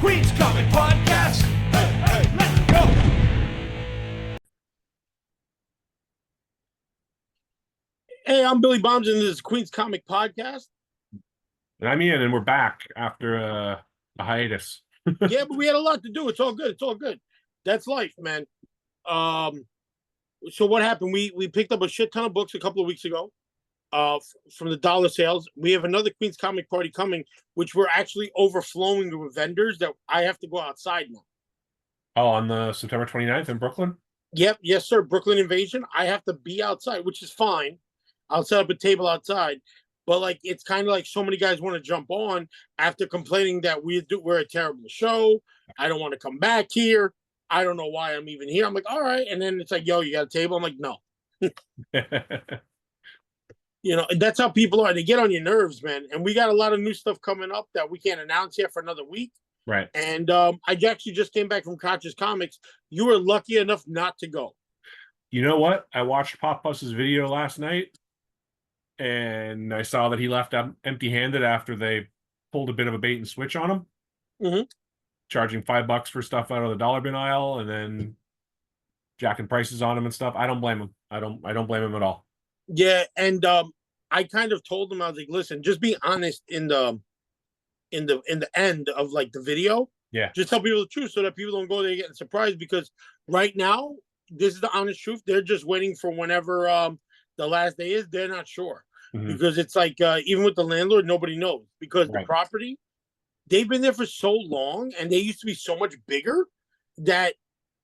Queen's Comic Podcast. Hey, let's go. Hey, I'm Billy Bombs, and this is Queen's Comic Podcast. And I'm Ian, and we're back after a hiatus. Yeah, but we had a lot to do. It's all good. It's all good. That's life, man. So what happened? We picked up a shit ton of books a couple of weeks ago from the dollar sales. We have another Queen's Comic Party coming, which we're actually overflowing with vendors that I have to go outside now. Oh, on the September 29th in Brooklyn? Yep. Yes, sir. Brooklyn Invasion. I have to be outside, which is fine. I'll set up a table outside. But like, it's kind of like so many guys want to jump on after complaining that we're a terrible show. I don't want to come back here. I don't know why I'm even here. I'm like, all right. And then it's like, yo, you got a table? I'm like, no. You know, and that's how people are. They get on your nerves, man. And we got a lot of new stuff coming up that we can't announce yet for another week. Right. And I actually just came back from Koch's Comics. You were lucky enough not to go. You know what? I watched Pop Puss's video last night, and I saw that he left empty-handed after they pulled a bit of a bait and switch on him. Mm-hmm. Charging $5 for stuff out of the dollar bin aisle, and then jacking prices on him and stuff. I don't blame him. I don't blame him at all. Yeah, and I kind of told him, I was like, listen, just be honest in the end of like the video. Yeah. Just tell people the truth so that people don't go there getting surprised, because right now, this is the honest truth. They're just waiting for whenever the last day is. They're not sure. Mm-hmm. Because it's like even with the landlord, nobody knows, because Right. the property, they've been there for so long and they used to be so much bigger that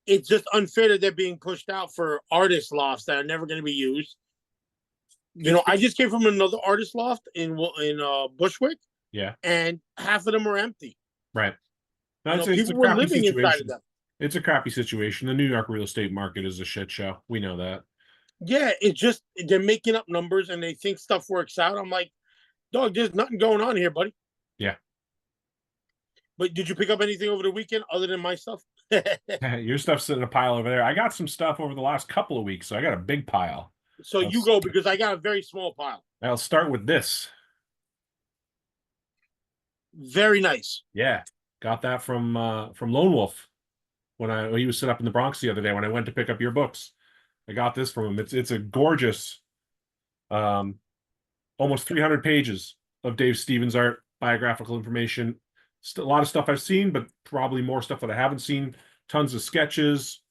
it's just unfair that they're being pushed out for artist lofts that are never going to be used. You know, I just came from another artist loft in Bushwick. Yeah. And half of them are empty. Right. No, it's People a were crappy living inside of situation. them. It's a crappy situation. The New York real estate market is a shit show. We know that. Yeah, it's just they're making up numbers and they think stuff works out. I'm like, dog, there's nothing going on here, buddy. Yeah. But did you pick up anything over the weekend other than my stuff? Your stuff's in a pile over there. I got some stuff over the last couple of weeks, so I got a big pile. So you go, because I got a very small pile. I'll start with this. Very nice. Yeah, got that from Lone Wolf when he was set up in the Bronx the other day when I went to pick up your books. I got this from him. It's a gorgeous, almost 300 pages of Dave Stevens art, biographical information. A lot of stuff I've seen, but probably more stuff that I haven't seen. Tons of sketches,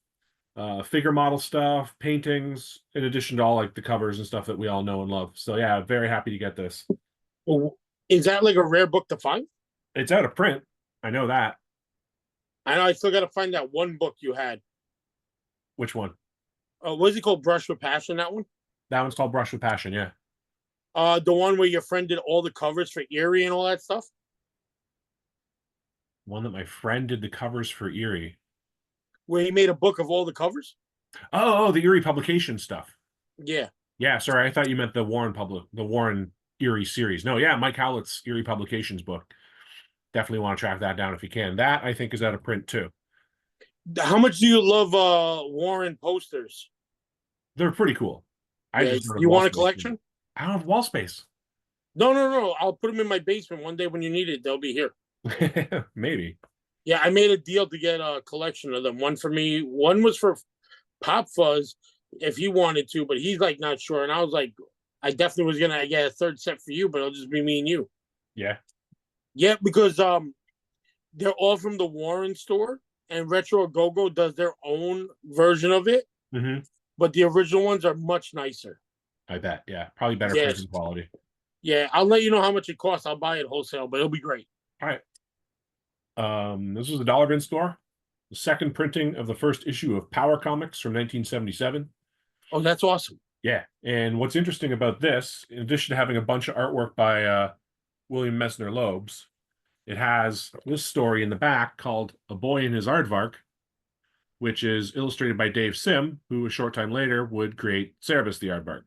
figure model stuff, paintings, in addition to all like the covers and stuff that we all know and love. So yeah, very happy to get this. Is that like a rare book to find? It's out of print. I know that. I know. I still got to find that one book you had. Which one? What is it called? Brush with Passion. That one. That one's called Brush with Passion. Yeah. The one where your friend did all the covers for Erie and all that stuff. One that my friend did the covers for Erie. Where he made a book of all the covers. Oh, the Erie publication stuff. Yeah. Yeah. Sorry, I thought you meant the Warren Erie series. No, yeah, Mike Howlett's Erie Publications book. Definitely want to track that down if you can. That I think is out of print too. How much do you love Warren posters? They're pretty cool. You want a collection? I don't have wall space. No. I'll put them in my basement one day when you need it. They'll be here. Maybe. Yeah, I made a deal to get a collection of them. One for me. One was for Pop Fuzz if he wanted to, but he's like not sure. And I was like, I definitely was gonna get a third set for you, but it'll just be me and you. Yeah. Yeah, because they're all from the Warren store, and Retro Go-Go does their own version of it. Mm-hmm. But the original ones are much nicer. I bet. Yeah, probably better printing quality. Yeah, I'll let you know how much it costs. I'll buy it wholesale, but it'll be great. All right. This was the Dollar Bin Store. The second printing of the first issue of Power Comics from 1977. Oh, that's awesome. Yeah, and what's interesting about this, in addition to having a bunch of artwork by William Messner Loebs, it has this story in the back called A Boy and His Aardvark, which is illustrated by Dave Sim, who a short time later would create Cerebus the Aardvark.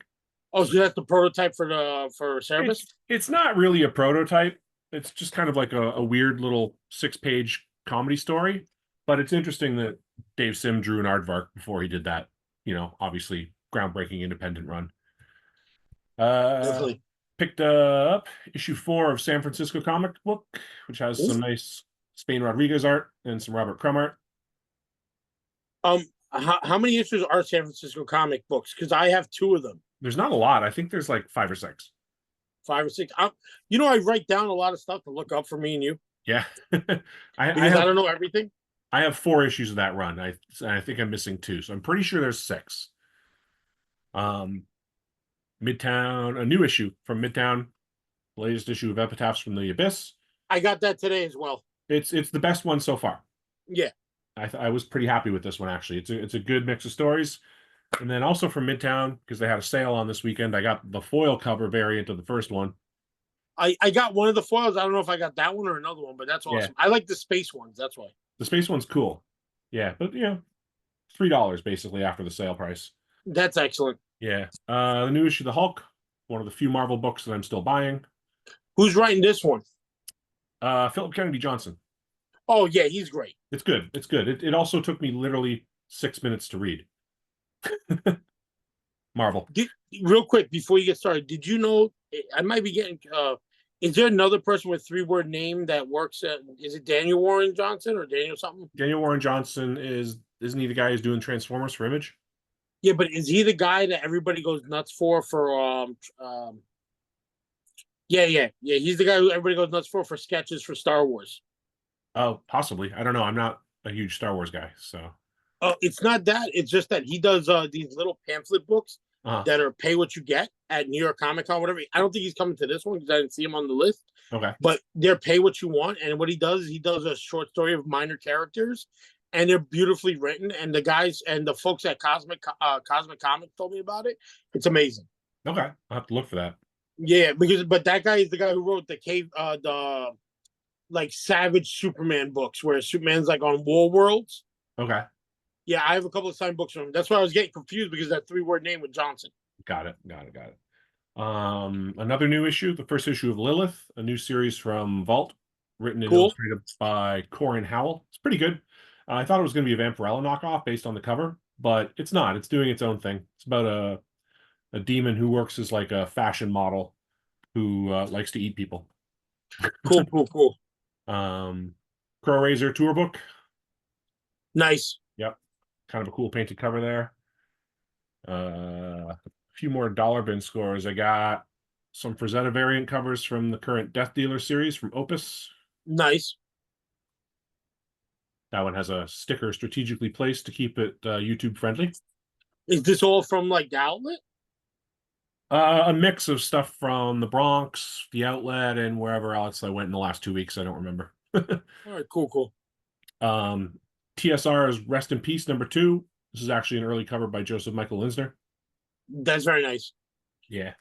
Oh, so that's the prototype for Cerebus? It's not really a prototype. It's just kind of like a weird little 6-page comedy story. But it's interesting that Dave Sim drew an aardvark before he did that, obviously groundbreaking independent run. Definitely. Picked up issue 4 of San Francisco Comic Book, which has some nice Spain Rodriguez art and some Robert Crumb art. How many issues are San Francisco comic books? Because I have 2 of them. There's not a lot. I think there's like 5 or 6. 5 or 6. I write down a lot of stuff to look up for me and you. Yeah. I don't know everything. I have 4 issues of that run. I think I'm missing 2, so I'm pretty sure there's 6. Midtown, a new issue from Midtown, latest issue of Epitaphs from the Abyss. I got that today as well. It's the best one so far. Yeah. I was pretty happy with this one, actually. It's a good mix of stories. And then also from Midtown, because they had a sale on this weekend, I got the foil cover variant of the first one. I got one of the foils. I don't know if I got that one or another one, but that's awesome. Yeah. I like the space ones. That's why. The space one's cool. Yeah, but $3 basically after the sale price. That's excellent. Yeah. The new issue of the Hulk, one of the few Marvel books that I'm still buying. Who's writing this one? Philip Kennedy Johnson. Oh yeah, he's great. It's good. It's good. It also took me literally 6 minutes to read. Marvel. Real quick before you get started, did you know I might be getting? Is there another person with 3-word name that works at? Is it Daniel Warren Johnson or Daniel something? Daniel Warren Johnson isn't he the guy who's doing Transformers for Image? Yeah, but is he the guy that everybody goes nuts for? Yeah. He's the guy who everybody goes nuts for sketches for Star Wars. Oh, possibly. I don't know. I'm not a huge Star Wars guy, so. Oh, it's not that. It's just that he does these little pamphlet books that are pay what you get at New York Comic Con, whatever. I don't think he's coming to this one because I didn't see him on the list. Okay. But they're pay what you want, and what he does is he does a short story of minor characters, and they're beautifully written. And the guys and the folks at Cosmic Comics told me about it. It's amazing. Okay, I'll have to look for that. Yeah, but that guy is the guy who wrote the like Savage Superman books, where Superman's like on War Worlds. Okay. Yeah, I have a couple of signed books from him. That's why I was getting confused because that 3-word name with Johnson. Got it. Another new issue, the first issue of Lilith, a new series from Vault, written and illustrated by Corin Howell. It's pretty good. I thought it was going to be a Vampirella knockoff based on the cover, but it's not. It's doing its own thing. It's about a demon who works as like a fashion model who likes to eat people. Cool. Crow Razor tour book. Nice. Yep. Kind of a cool painted cover there. A few more dollar bin scores. I got some Frazetta variant covers from the current Death Dealer series from Opus. Nice. That one has a sticker strategically placed to keep it YouTube friendly. Is this all from like the outlet? A mix of stuff from the Bronx, the outlet, and wherever else I went in the last 2 weeks. I don't remember. All right, cool. TSR is Rest in Peace #2. This is actually an early cover by Joseph Michael Linsner. That's very nice. Yeah.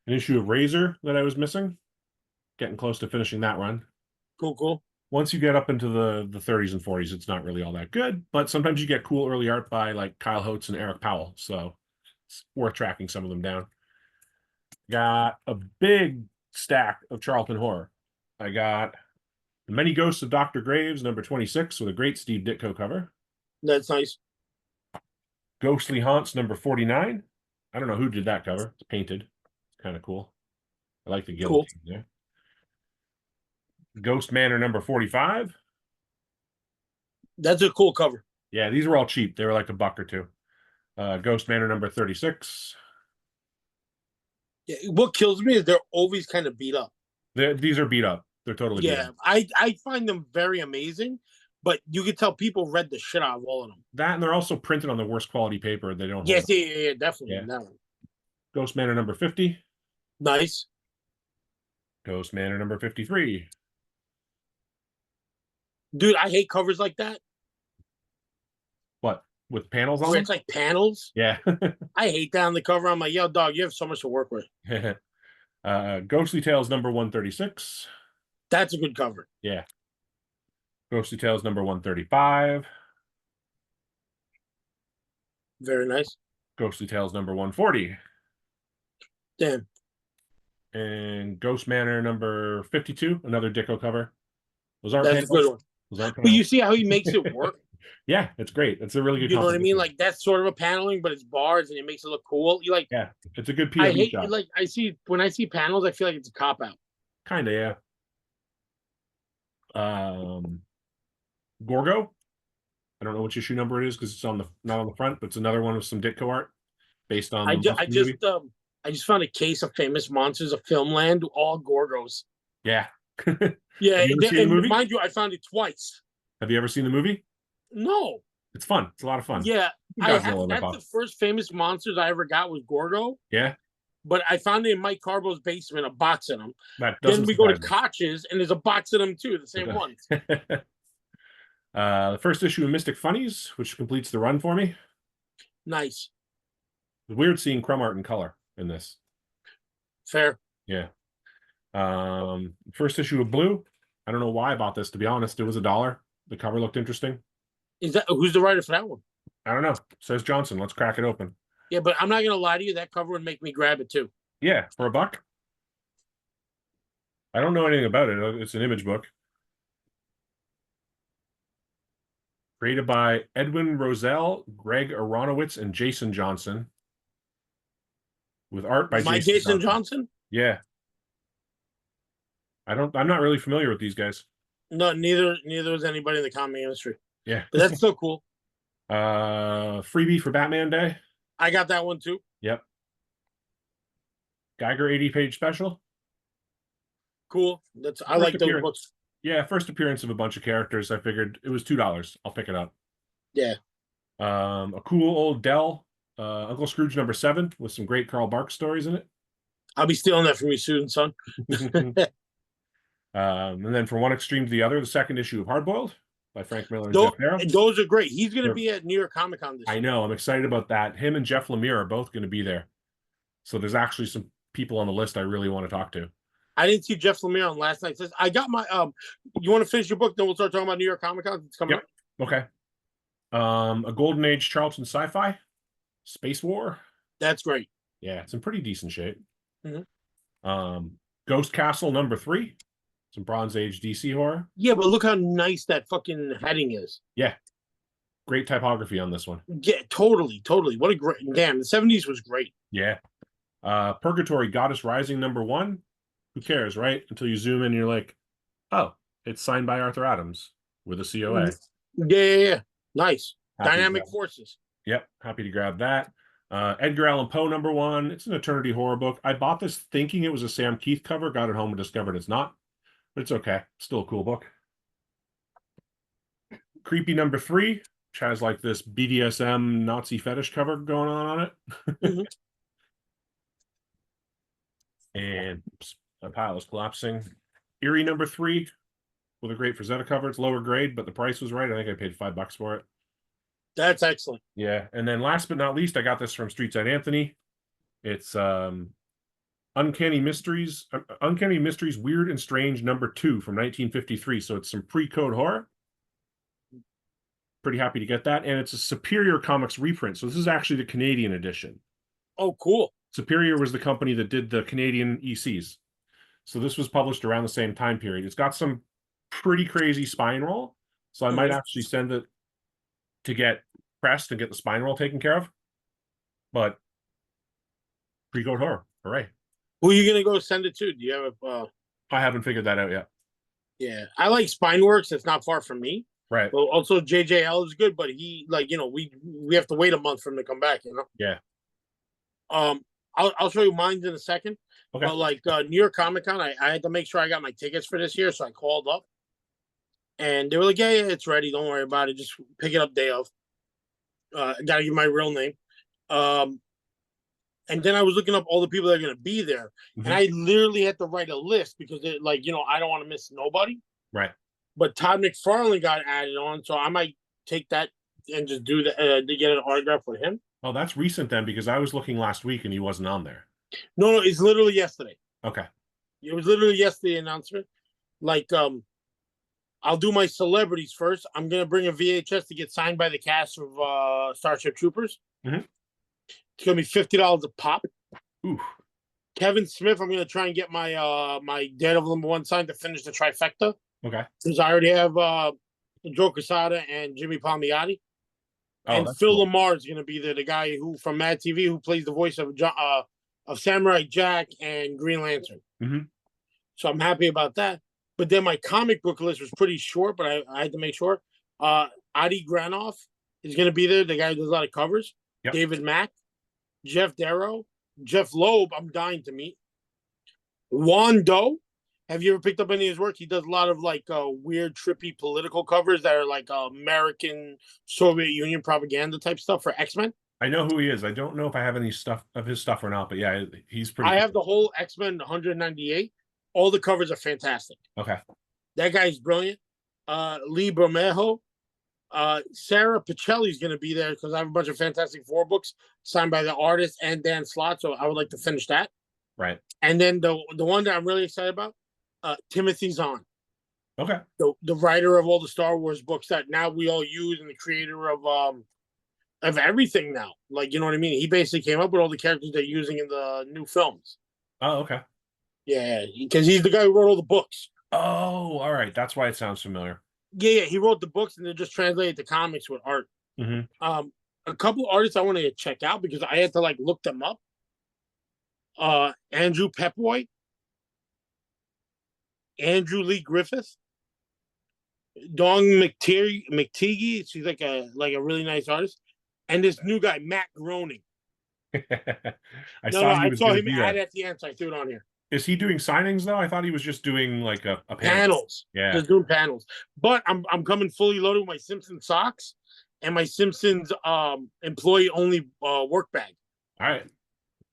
An issue of Razor that I was missing. Getting close to finishing that run. Cool. Once you get up into the 30s and 40s, it's not really all that good, but sometimes you get cool early art by like Kyle Holtz and Eric Powell, so it's worth tracking some of them down. Got a big stack of Charlton horror. I got The Many Ghosts of Dr. Graves, #26, with a great Steve Ditko cover. That's nice. Ghostly Haunts, #49. I don't know who did that cover. It's painted. It's kind of cool. I like the guillotine there. Ghost Manor #45. That's a cool cover. Yeah, these were all cheap. They were like $1 or $2. Ghost Manor #36. Yeah, what kills me is they're always kind of beat up. These are beat up. They're totally beat up. I find them very amazing, but you can tell people read the shit out of all of them. That, and they're also printed on the worst quality paper. They don't. Yes, yeah, definitely. Yeah. That one. Ghost Manor #50. Nice. Ghost Manor #53. Dude, I hate covers like that. What? With panels on Where them? it's like panels. Yeah. I hate that on the cover. I'm like, yo, dog, you have so much to work with. Ghostly Tales #136. That's a good cover. Yeah. Ghostly Tales #135. Very nice. Ghostly Tales #140. Damn. And Ghost Manor #52, another Ditko cover. Those aren't That's a good one. But you see how he makes it work? Yeah, it's great. It's a really good. You know what I mean? Like that's sort of a paneling, but it's bars and it makes it look cool. You like? Yeah, it's a good POV I hate shot. like when I see panels, I feel like it's a cop out. Kind of, yeah. Gorgo. I don't know which issue number it is because it's on the not on the front, but it's another one with some Ditko art based on the movie. I just found a case of Famous Monsters of Filmland, all Gorgos. Yeah. Yeah, Have you ever seen the movie? mind you, I found it twice. Have you ever seen the movie? No. It's fun. It's a lot of fun. Yeah, That's the first Famous Monsters I ever got was Gorgo. Yeah. But I found it in Mike Carbo's basement, a box of them. Then we go to Koch's, and there's a box of them too, the same ones. The first issue of Mystic Funnies, which completes the run for me. Nice. It's weird seeing crumb art in color in this. Fair. Yeah. First issue of Blue. I don't know why I bought this, to be honest. It was $1. The cover looked interesting. Who's the writer for that one? I don't know. Says Johnson. Let's crack it open. Yeah, but I'm not gonna lie to you, that cover would make me grab it too. Yeah, for $1. I don't know anything about it. It's an image book. Created by Edwin Rosell, Greg Aronowitz, and Jason Johnson. With art by Jason Johnson? Yeah. I'm not really familiar with these guys. No, neither is anybody in the comic industry. Yeah. But that's still cool. Freebie for Batman Day. I got that one too. Yep. Geiger 80-page special. Cool. I like those books. Yeah, first appearance of a bunch of characters. I figured it was $2. I'll pick it up. Yeah. A cool old Dell, Uncle Scrooge #7 with some great Carl Barks stories in it. I'll be stealing that from you soon, son. And then from one extreme to the other, the second issue of Hardboiled by Frank Miller and Jeff Harrow. Those are great. He's going to be at New York Comic Con this year. I know. I'm excited about that. Him and Jeff Lemire are both going to be there. So there's actually some people on the list I really want to talk to. I didn't see Jeff Lemire on last night's list. I got my you want to finish your book, then we'll start talking about New York Comic Con. It's coming up. Okay. A Golden Age Charlton sci-fi, Space War. That's great. Yeah, it's in pretty decent shape. Mm-hmm. Ghost Castle #3, some Bronze Age DC horror. Yeah, but look how nice that fucking heading is. Yeah, great typography on this one. Yeah, totally. What a great damn. The 70s was great. Yeah. Purgatory Goddess Rising #1. Who cares, right? Until you zoom in and you're like, oh, it's signed by Arthur Adams with a COA. Yeah. Nice. Happy Dynamic Forces. Yep. Happy to grab that. Edgar Allan Poe #1. It's an Eternity horror book. I bought this thinking it was a Sam Keith cover, got it home and discovered it's not. But it's okay. Still a cool book. Creepy #3, which has like this BDSM Nazi fetish cover going on it. Mm-hmm. And oops, my pile is collapsing. Eerie #3 with a great Frazetta cover. It's lower grade, but the price was right. I think I paid $5 for it. That's excellent. Yeah, and then last but not least, I got this from Streetside Anthony. It's Uncanny Mysteries Weird and Strange #2 from 1953. So it's some pre-code horror. Pretty happy to get that. And it's a Superior Comics reprint. So this is actually the Canadian edition. Oh, cool. Superior was the company that did the Canadian ECs. So this was published around the same time period. It's got some pretty crazy spine roll. So I might actually send it to get pressed and get the spine roll taken care of. But pre-code horror. Hooray. Who are you going to go send it to? Do you have a... I haven't figured that out yet. Yeah. I like Spineworks. It's not far from me. Right. Well, also JJL is good, but he, like, you know, we have to wait a month for him to come back, you know? Yeah. I'll show you mine in a second. Okay. But like New York Comic Con, I had to make sure I got my tickets for this year, so I called up, and they were like, "Yeah, it's ready. Don't worry about it. Just pick it up day of." I gotta give my real name. And then I was looking up all the people that are gonna be there, and I literally had to write a list because it, like, you know, I don't want to miss nobody. Right. But Todd McFarlane got added on, so I might take that and just do that to get an autograph with him. Oh, that's recent then, because I was looking last week and he wasn't on there. No, it's literally yesterday. Okay. It was literally yesterday announcement. Like, I'll do my celebrities first. I'm gonna bring a VHS to get signed by the cast of Starship Troopers. It's gonna be $50 a pop. Ooh. Kevin Smith, I'm gonna try and get my my Daredevil #1 signed to finish the trifecta. Okay. Because I already have Joe Quesada and Jimmy Palmiotti. Oh, and Phil cool. Lamar is gonna be there, the guy who from Mad TV who plays the voice of Samurai Jack and Green Lantern. So I'm happy about that. But then my comic book list was pretty short, but I had to make sure. Adi Granoff is going to be there. The guy who does a lot of covers. Yep. David Mack, Jeff Darrow, Jeff Loeb. I'm dying to meet. Juan Doe. Have you ever picked up any of his work? He does a lot of like weird, trippy political covers that are like American Soviet Union propaganda type stuff for X-Men. I know who he is. I don't know if I have any stuff of his stuff or not, but yeah, he's pretty. I have the whole X-Men 198. All the covers are fantastic. Okay. That guy's brilliant. Lee Bermejo. Sarah Pacelli's going to be there because I have a bunch of Fantastic Four books signed by the artist and Dan Slott, so I would like to finish that. Right. And then the one that I'm really excited about, Timothy Zahn. Okay. The writer of all the Star Wars books that now we all use, and the creator of everything now. Like, you know what I mean? He basically came up with all the characters they're using in the new films. Oh, okay. Yeah, because he's the guy who wrote all the books. Oh, all right. That's why it sounds familiar. Yeah, he wrote the books and they just translated the comics with art. Mm-hmm. A couple artists I want to check out because I had to like look them up. Andrew Pepwoy, Andrew Lee Griffith, Dawn McTeague. She's like a really nice artist, and this new guy Matt Groening. I saw him add at the end, so I threw it on here. Is he doing signings though? I thought he was just doing like a panels. Yeah, just doing panels. But I'm coming fully loaded with my Simpsons socks and my Simpsons employee only work bag. All right.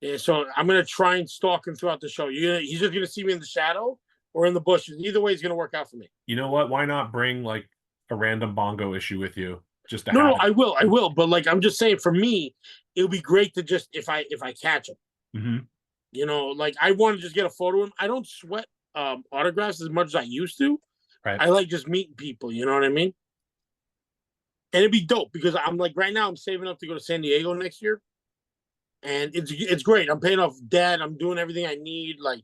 Yeah, so I'm gonna try and stalk him throughout the show. He's just gonna see me in the shadow or in the bushes. Either way, it's gonna work out for me. You know what? Why not bring like a random bongo issue with you? Just to no, I will. But like I'm just saying, for me, it would be great to just if I catch him. Mm-hmm. You know, like I want to just get a photo of him. I don't sweat autographs as much as I used to. Right. I like just meeting people. You know what I mean? And it'd be dope because I'm like right now I'm saving up to go to San Diego next year, and it's great. I'm paying off debt. I'm doing everything I need. Like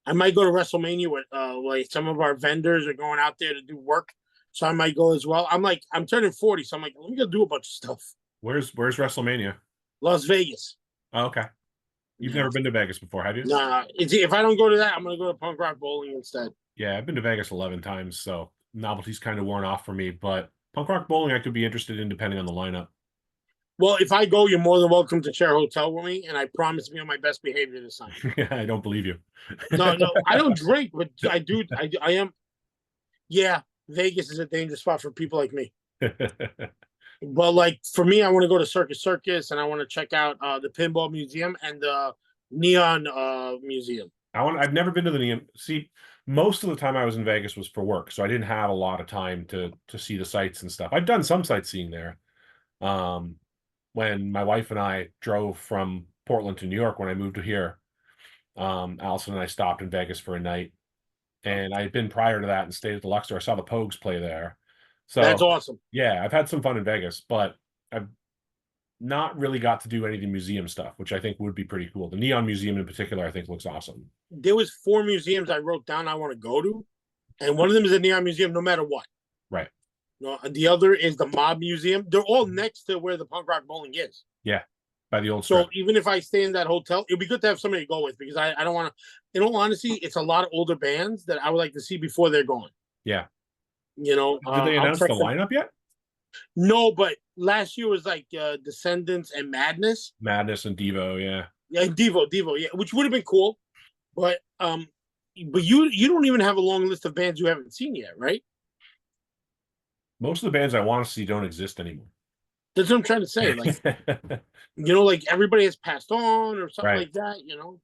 I might go to WrestleMania with like some of our vendors are going out there to do work, so I might go as well. I'm turning 40, so I'm like let me go do a bunch of stuff. Where's WrestleMania? Las Vegas. Oh, okay. You've never been to Vegas before, have you? Nah, if I don't go to that, I'm going to go to Punk Rock Bowling instead. Yeah, I've been to Vegas 11 times, so novelty's kind of worn off for me. But Punk Rock Bowling I could be interested in depending on the lineup. Well, if I go, you're more than welcome to share a hotel with me, and I promise to be on my best behavior this time. I don't believe you. No, I don't drink, but I do. I am. Yeah, Vegas is a dangerous spot for people like me. But like for me, I want to go to Circus, and I want to check out the Pinball Museum and the Neon Museum. I've never been to the Neon. See, most of the time I was in Vegas was for work, so I didn't have a lot of time to see the sights and stuff. I've done some sightseeing there. When my wife and I drove from Portland to New York when I moved to here, Allison and I stopped in Vegas for a night, and I had been prior to that and stayed at the Luxor. I saw the Pogues play there. So that's awesome. Yeah, I've had some fun in Vegas, but I've not really got to do any of the museum stuff, which I think would be pretty cool. The Neon Museum in particular, I think looks awesome. There was 4 museums I wrote down I want to go to, and one of them is the Neon Museum, no matter what. Right. No, the other is the Mob Museum. They're all next to where the Punk Rock Bowling is. Yeah, by the old. So strip. even if I stay in that hotel, it'd be good to have somebody to go with because I don't want to. In all honesty, it's a lot of older bands that I would like to see before they're gone. Yeah. You know, did they announce the lineup yet? No, but last year was like Descendants and Madness. Madness and Devo, yeah. Yeah, Devo, yeah, which would have been cool. But you don't even have a long list of bands you haven't seen yet, right? Most of the bands I want to see don't exist anymore. That's what I'm trying to say. Like, you know, like everybody has passed on or something Right. like that, you know.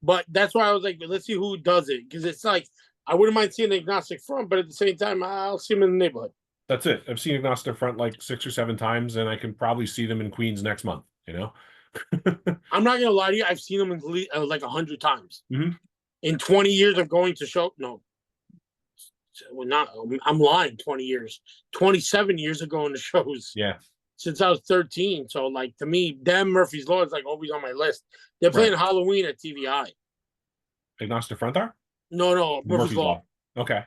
But that's why I was like, let's see who does it. Because it's like, I wouldn't mind seeing the Agnostic Front, but at the same time, I'll see them in the neighborhood. That's it. I've seen Agnostic Front like 6 or 7 times, and I can probably see them in Queens next month, you know? I'm not going to lie to you. I've seen them like 100 times. Mhm. In 20 years of going to show, no. I'm lying, 20 years. 27 years of going to shows. Yeah. Since I was 13. So, like, to me, them Murphy's Law is, like, always on my list. They're playing Halloween at TVI. Agnostic Front are? No, Murphy's Law. Okay.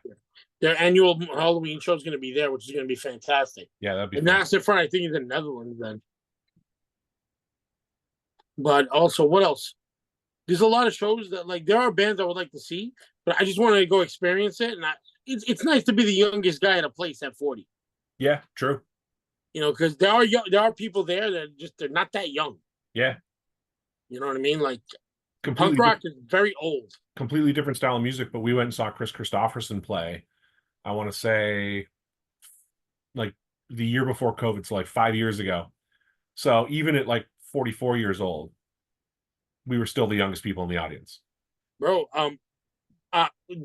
Their annual Halloween show is going to be there, which is going to be fantastic. Yeah, that'd be Agnostic Front, I think, is in the Netherlands then. But also, what else? There's a lot of shows that, like, there are bands I would like to see, but I just wanted to go experience it. And it's nice to be the youngest guy at a place at 40. Yeah, true. You know, because there are people there that they're not that young. Yeah. You know what I mean? Like Completely punk rock is very old. completely different style of music, but we went and saw Chris Christopherson play. I want to say like the year before COVID, so like 5 years ago. So even at like 44 years old, we were still the youngest people in the audience. Bro,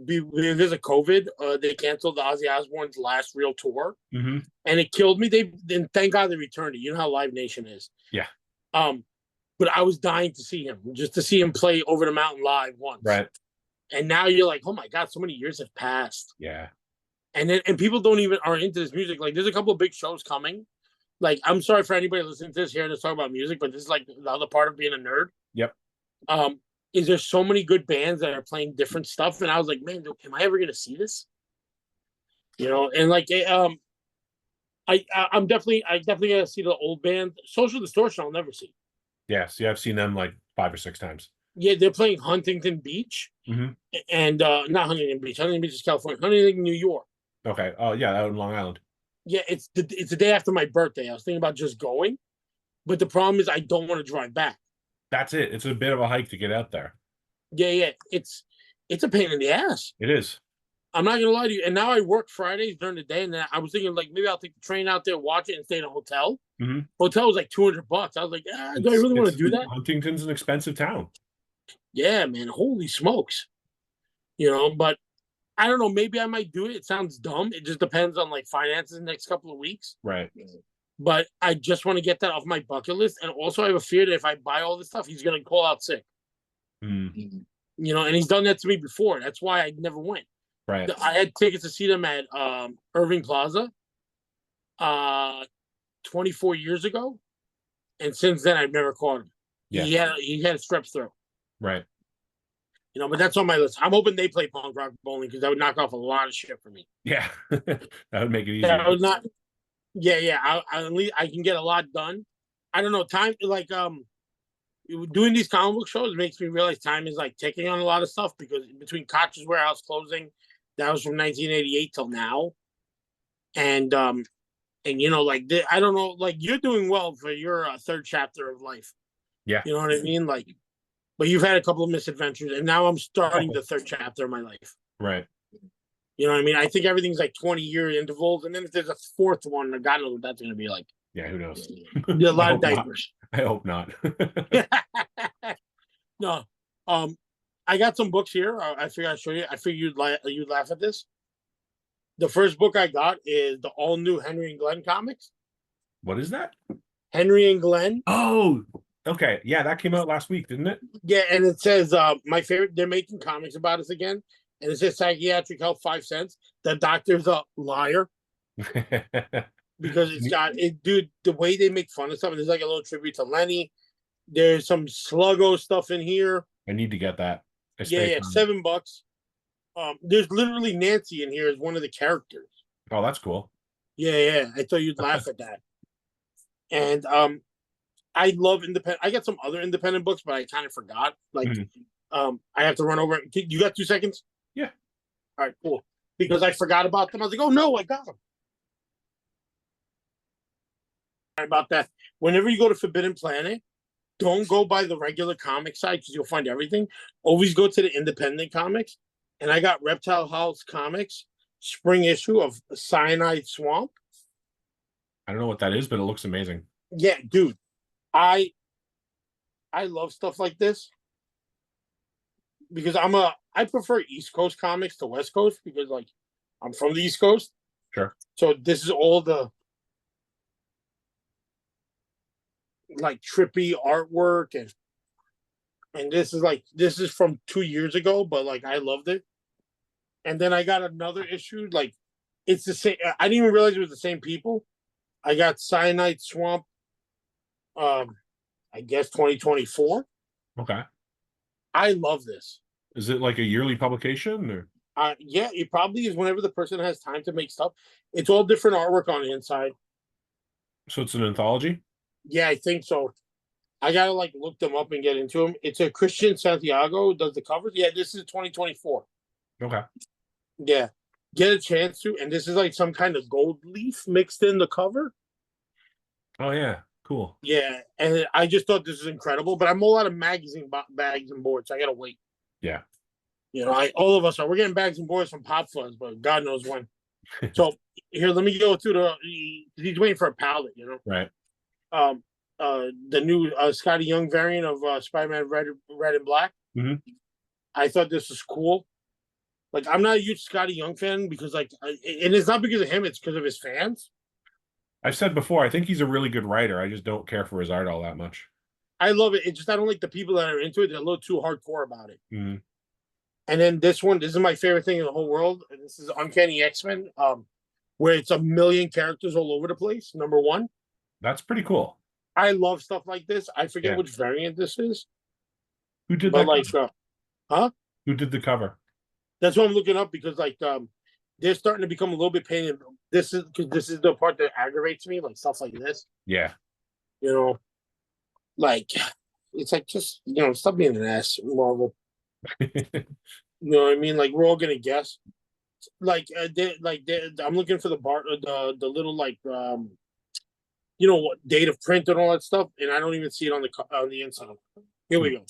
because of COVID, they canceled the Ozzy Osbourne's last real tour, Mm-hmm. and it killed me. Then thank God they returned it. You know how Live Nation is. Yeah. But I was dying to see him, just to see him play Over the Mountain live once. Right. And now you're like, oh my God, so many years have passed. Yeah. And people don't even are into this music. Like, there's a couple of big shows coming. Like, I'm sorry for anybody listening to this here to talk about music, but this is like the other part of being a nerd. Yep. Is there so many good bands that are playing different stuff? And I was like, man, am I ever gonna see this? You know, and like, I'm definitely gonna see the old band. Social Distortion, I'll never see. Yes. Yeah. I've seen them like 5 or 6 times. Yeah, they're playing Huntington Beach, Mm-hmm. and not Huntington Beach. Huntington Beach is California. Huntington, New York. Okay. Oh yeah, out in Long Island. Yeah, it's the day after my birthday. I was thinking about just going, but the problem is I don't want to drive back. That's it. It's a bit of a hike to get out there. Yeah, it's a pain in the ass. It is. I'm not gonna lie to you. And now I work Fridays during the day, and then I was thinking like maybe I'll take the train out there, watch it, and stay in a hotel. Mm-hmm. Hotel was like $200. I was like, do I really want to do that? Huntington's an expensive town. Yeah, man. Holy smokes. You know, but I don't know. Maybe I might do it. It sounds dumb. It just depends on like finances the next couple of weeks. Right. But I just want to get that off my bucket list. And also I have a fear that if I buy all this stuff, he's gonna call out sick. Mm. You know, and he's done that to me before. That's why I never went. Right. I had tickets to see them at Irving Plaza 24 years ago. And since then I've never caught him. Yeah. He had a strep throat. Right. You know, but that's on my list. I'm hoping they play punk rock bowling because that would knock off a lot of shit for me. Yeah. That would make it easier. That would not. Yeah. I at least I can get a lot done. I don't know. Time like doing these comic book shows makes me realize time is like ticking on a lot of stuff because between Koch's Warehouse closing, that was from 1988 till now, and you know, like I don't know, like you're doing well for your third chapter of life. Yeah. You know what I mean, like. But you've had a couple of misadventures, and now I'm starting the third chapter of my life. Right. You know what I mean? I think everything's like 20-year intervals, and then if there's a fourth one, God knows what that's going to be like. Yeah, who knows? A lot of diapers. I hope not. No, I got some books here. I figure I'll show you. I figure you'd laugh at this. The first book I got is the all new Henry and Glenn comics. What is that? Henry and Glenn. Oh, okay. Yeah, that came out last week, didn't it? Yeah, and it says my favorite. They're making comics about us again, and it says psychiatric help 5 cents. The doctor's a liar because it's got it, dude. The way they make fun of stuff. There's like a little tribute to Lenny. There's some Sluggo stuff in here. I need to get that. Yeah, $7. There's literally Nancy in here as one of the characters. Oh, that's cool. Yeah. I thought you'd laugh at that. And I love independent. I got some other independent books, but I kind of forgot. Like, I have to run over. You got 2 seconds? Yeah. All right, cool. Because I forgot about them. I was like, oh no, I got them. Sorry about that. Whenever you go to Forbidden Planet, don't go by the regular comic site because you'll find everything. Always go to the independent comics. And I got Reptile House Comics spring issue of Cyanide Swamp. I don't know what that is, but it looks amazing. Yeah, dude. I love stuff like this because I prefer East Coast comics to West Coast because like I'm from the East Coast. Sure. So this is all the like trippy artwork and this is from 2 years ago, but like I loved it. And then I got another issue, like it's the same. I didn't even realize it was the same people. I got Cyanide Swamp. I guess 2024. Okay. I love this. Is it like a yearly publication or? Yeah, it probably is whenever the person has time to make stuff. It's all different artwork on the inside. So it's an anthology? Yeah, I think so. I gotta like look them up and get into them. It's a Christian Santiago does the covers. Yeah, this is 2024. Okay. Yeah, get a chance to, and this is like some kind of gold leaf mixed in the cover. Oh yeah, cool. Yeah, and I just thought this was incredible. But I'm all out of magazine bags and boards. So I gotta wait. Yeah. You know, all of us are. We're getting bags and boards from Pop Fuzz, but God knows when. So here, let me go through the. He's waiting for a palette. You know. Right. Um. The new Scotty Young variant of Spider-Man Red and Black. Mm-hmm. I thought this was cool. Like, I'm not a huge Scotty Young fan because, like, and it's not because of him; it's because of his fans. I've said before, I think he's a really good writer. I just don't care for his art all that much. I love it. It's just I don't like the people that are into it. They're a little too hardcore about it. Mm-hmm. And then this one, this is my favorite thing in the whole world. And this is Uncanny X-Men, where it's a million characters all over the place. Number one, That's pretty cool. I love stuff like this. I forget Yeah. which variant this is, Who did but that? like, huh? Who did the cover? That's what I'm looking up because like they're starting to become a little bit pain. This is because this is the part that aggravates me, like stuff like this. Yeah. You know, like it's like just stop being an ass, Marvel. You know what I mean? Like we're all gonna guess. Like I'm looking for the little like what date of print and all that stuff, and I don't even see it on the inside. Here we go.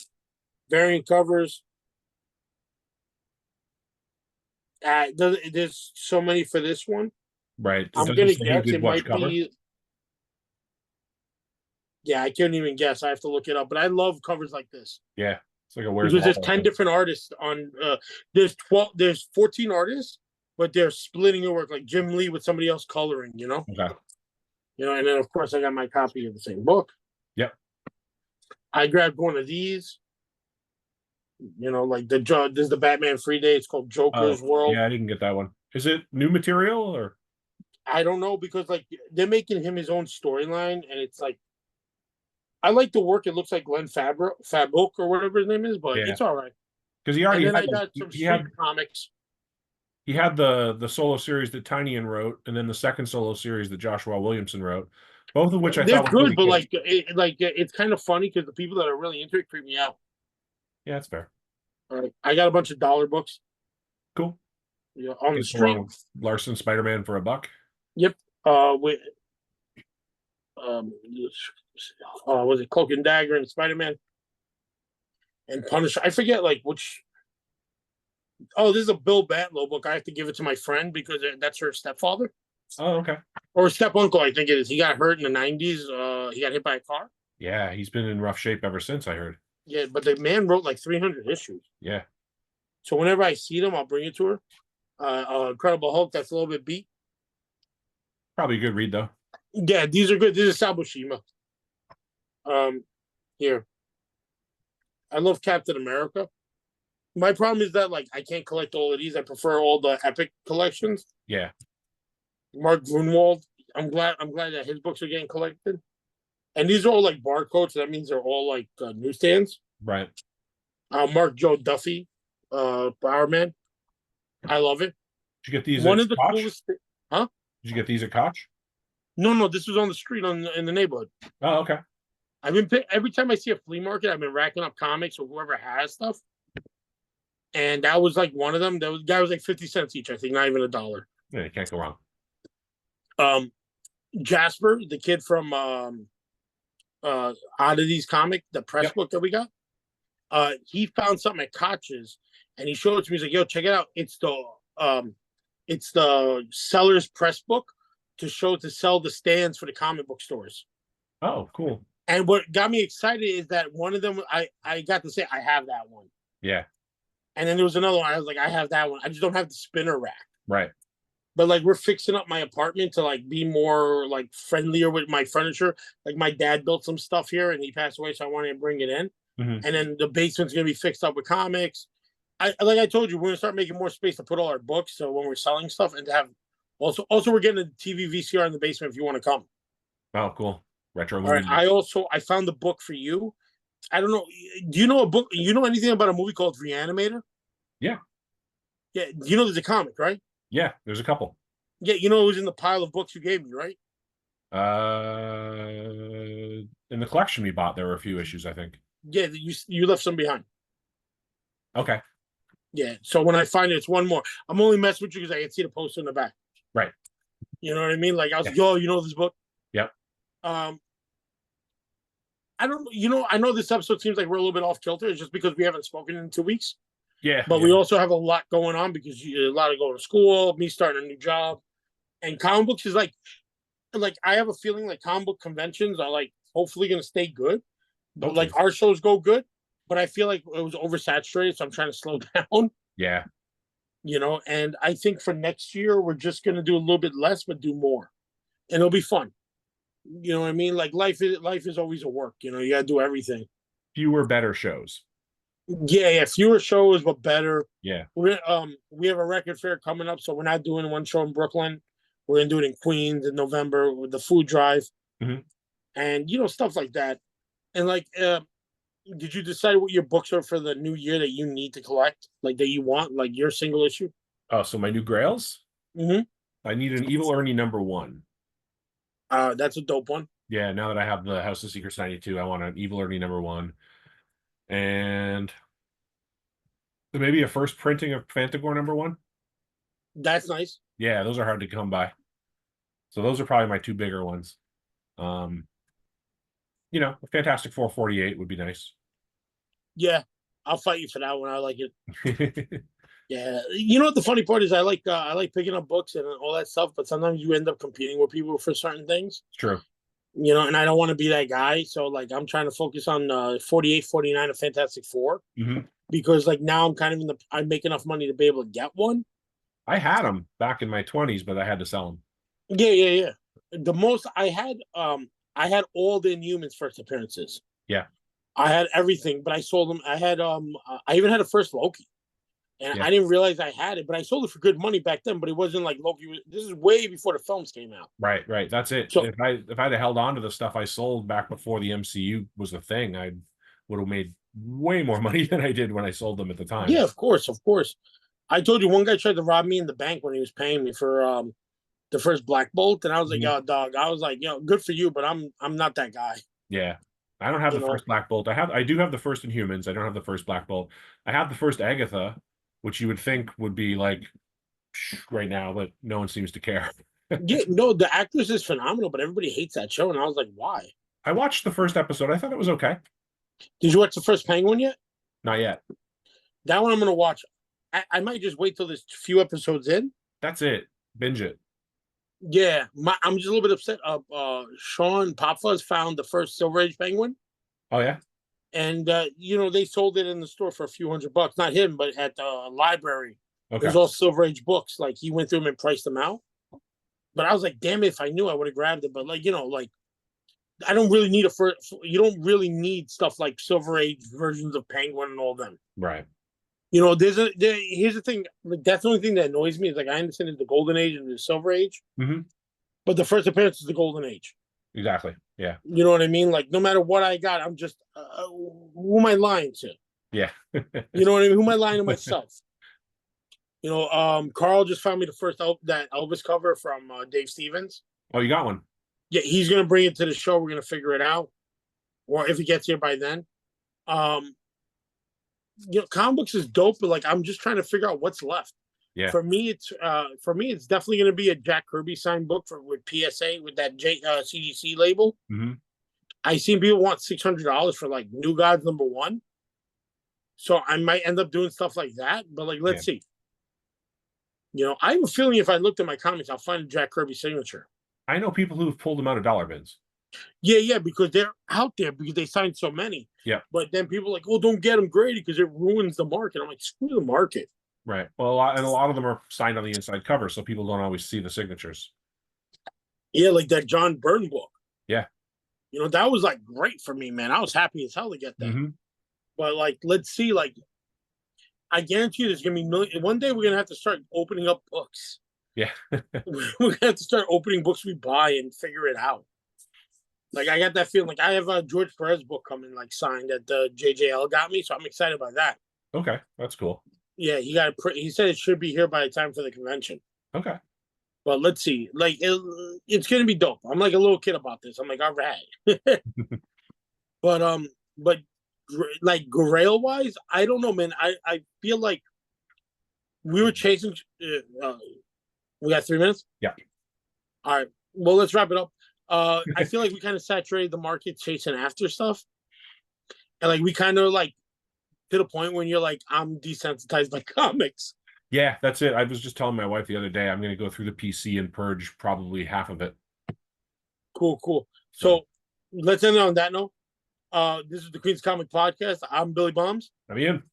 Variant covers. There's so many for this one. Right. I'm gonna guess it might be. Yeah, I can't even guess. I have to look it up. But I love covers like this. Yeah. It's like a weird. Because there's 10 different artists on. There's 14 artists, but they're splitting the work like Jim Lee with somebody else coloring. Okay. And then of course I got my copy of the same book. Yep. I grabbed one of these. Like there's the Batman Free Day. It's called Joker's World. Yeah, I didn't get that one. Is it new material or? I don't know because like they're making him his own storyline, and it's like I like the work. It looks like Glenn Fabok or whatever his name is, but it's all right. Because he already and then had, I got some street comics. He had the solo series that Tynion wrote, and then the second solo series that Joshua Williamson wrote, both of which I they're thought good, were but good. it's kind of funny because the people that are really into it creep me out. Yeah, that's fair. All right, I got a bunch of dollar books. Cool. Yeah, on the street. Larson Spider-Man for $1. Yep. With was it Cloak and Dagger and Spider-Man and Punisher? I forget like which. Oh, this is a Bill Batlow book. I have to give it to my friend because that's her stepfather. Oh, okay. Or step uncle, I think it is. He got hurt in the 90s. He got hit by a car. Yeah, he's been in rough shape ever since, I heard. Yeah, but the man wrote like 300 issues. Yeah. So whenever I see them, I'll bring it to her. Incredible Hulk, that's a little bit beat. Probably a good read, though. Yeah, these are good. This is Sabushima. Here. I love Captain America. My problem is that like I can't collect all of these. I prefer all the epic collections. Yeah. Mark Grunwald. I'm glad that his books are getting collected. And these are all like barcodes. So that means they're all like newsstands. Right. Mark Joe Duffy, Bowerman. I love it. Did you get these? One at of the Koch? coolest. Huh? Did you get these at Koch? No. This was on the street in the neighborhood. Oh, okay. I've been every time I see a flea market, I've been racking up comics or whoever has stuff. And that was like one of them. That guy was like 50 cents each, I think, not even $1. Yeah, you can't go wrong. Jasper, the kid from Oddities comic, the press book that we got. He found something at Koch's and he showed it to me. He's like, yo, check it out. It's the seller's press book to sell the stands for the comic book stores. Oh, cool. And what got me excited is that one of them, I got to say, I have that one. Yeah. And then there was another one. I was like, I have that one. I just don't have the spinner rack. Right. But like we're fixing up my apartment to like be more like friendlier with my furniture. Like my dad built some stuff here and he passed away, so I wanted to bring it in. Mm-hmm. And then the basement's gonna be fixed up with comics. Like I told you, we're gonna start making more space to put all our books. So when we're selling stuff and to have also we're getting a TV VCR in the basement if you want to come. Oh, cool. Retro. All right. I found the book for you. I don't know. Do you know a book? You know anything about a movie called Reanimator? Yeah. Yeah. You know there's a comic, right? Yeah, there's a couple. Yeah, it was in the pile of books you gave me, right? In the collection we bought, there were a few issues, I think. Yeah, you left some behind. Okay. Yeah. So when I find it's one more, I'm only messing with you because I can see the poster in the back. Right. You know what I mean? Like I was Yeah. like, yo, you know this book? Yep. I don't, I know this episode seems like we're a little bit off kilter. It's just because we haven't spoken in 2 weeks. Yeah. But we also have a lot going on because a lot of going to school, me starting a new job, and comic books is like I have a feeling like comic book conventions are like hopefully going to stay good, but like our shows go good. But I feel like it was oversaturated, so I'm trying to slow down. Yeah. And I think for next year we're just going to do a little bit less, but do more, and it'll be fun. You know what I mean? Like life is always a work. You got to do everything. Fewer, better shows. Yeah, fewer shows but better. Yeah. We have a record fair coming up, so we're not doing one show in Brooklyn. We're gonna do it in Queens in November with the food drive, and stuff like that. And like, did you decide what your books are for the new year that you need to collect, like that you want, like your single issue? Oh, so my new Grails? Mm-hmm. I need an Evil Ernie #1. That's a dope one. Yeah, now that I have the House of Secrets 92, I want an Evil Ernie #1. And maybe a first printing of Fantagor #1. That's nice. Yeah, those are hard to come by. So those are probably my two bigger ones. A Fantastic 448 would be nice. Yeah, I'll fight you for that one. I like it. Yeah, you know what the funny part is? I like picking up books and all that stuff, but sometimes you end up competing with people for certain things. It's true. And I don't want to be that guy. So like I'm trying to focus on 48, 49 of Fantastic Four. Because like now I'm kind of I make enough money to be able to get one. I had them back in my 20s, but I had to sell them. Yeah. The most I had all the Inhumans first appearances. Yeah. I had everything, but I sold them. I had I even had a first Loki. And I didn't realize I had it, but I sold it for good money back then. But it wasn't like Loki. This is way before the films came out. Right. That's it. So if I'd have held on to the stuff I sold back before the MCU was a thing, I would have made way more money than I did when I sold them at the time. Yeah, of course. I told you one guy tried to rob me in the bank when he was paying me for the first Black Bolt, and I was like, "Yo, dog," I was like, good for you, but I'm not that guy. Yeah. I don't have the first Black Bolt. I do have the first Inhumans. I don't have the first Black Bolt. I have the first Agatha, which you would think would be like right now, but no one seems to care. Yeah, no, the actress is phenomenal, but everybody hates that show, and I was like, why? I watched the first episode. I thought it was okay. Did you watch the first Penguin yet? Not yet. That one I'm gonna watch. I might just wait till there's a few episodes in. That's it. Binge it. Yeah, I'm just a little bit upset. Sean Popfuzz found the first Silver Age Penguin. Oh yeah. And they sold it in the store for a few $100. Not him, but at the library. Okay. There's all Silver Age books. Like he went through them and priced them out. But I was like, damn it, if I knew, I would have grabbed it. But I don't really need you don't really need stuff like Silver Age versions of Penguin and all them. Right. Here's the thing. Like, that's the only thing that annoys me is like I understand it's the Golden Age and the Silver Age, but the first appearance is the Golden Age. Exactly. Yeah. You know what I mean? Like no matter what I got, I'm just who am I lying to? Yeah. You know what I mean? Who am I lying to myself? Carl just found me the first that Elvis cover from Dave Stevens. Oh, you got one? Yeah, he's gonna bring it to the show. We're gonna figure it out, or if he gets here by then. Comic books is dope, but like I'm just trying to figure out what's left. Yeah. For me, it's definitely gonna be a Jack Kirby signed book with PSA with that CGC label. I seen people want $600 for like New Gods #1. So I might end up doing stuff like that, but like let's see. I have a feeling if I looked at my comics, I'll find a Jack Kirby signature. I know people who've pulled them out of dollar bins. Yeah, because they're out there because they signed so many. Yeah. But then people are like, oh, don't get them graded because it ruins the market. I'm like, screw the market. Right. Well, a lot of them are signed on the inside cover, so people don't always see the signatures. Yeah, like that John Byrne book. Yeah. That was like great for me, man. I was happy as hell to get that. But like, let's see, like, I guarantee you there's going to be one day we're going to have to start opening up books. Yeah. We're going to have to start opening books we buy and figure it out. Like, I got that feeling. Like, I have a George Perez book coming, like, signed that JJL got me, so I'm excited about that. Okay, that's cool. Yeah, he said it should be here by the time for the convention. Okay. But let's see. Like, it's going to be dope. I'm like a little kid about this. I'm like, all right. But like, Grail-wise, I don't know, man. I feel like we were chasing. We got 3 minutes. Yeah. All right. Well, let's wrap it up. I feel like we kind of saturated the market chasing after stuff, and like we kind of like to the point when you're like, I'm desensitized by comics. Yeah, that's it. I was just telling my wife the other day, I'm going to go through the PC and purge probably half of it. Cool. So let's end it on that note. This is the Queen's Comic Podcast. I'm Billy Bombs. I'm Ian.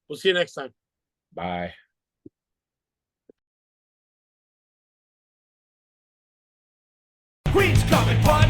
We'll see you next time. Bye. Queen's Comic Podcast.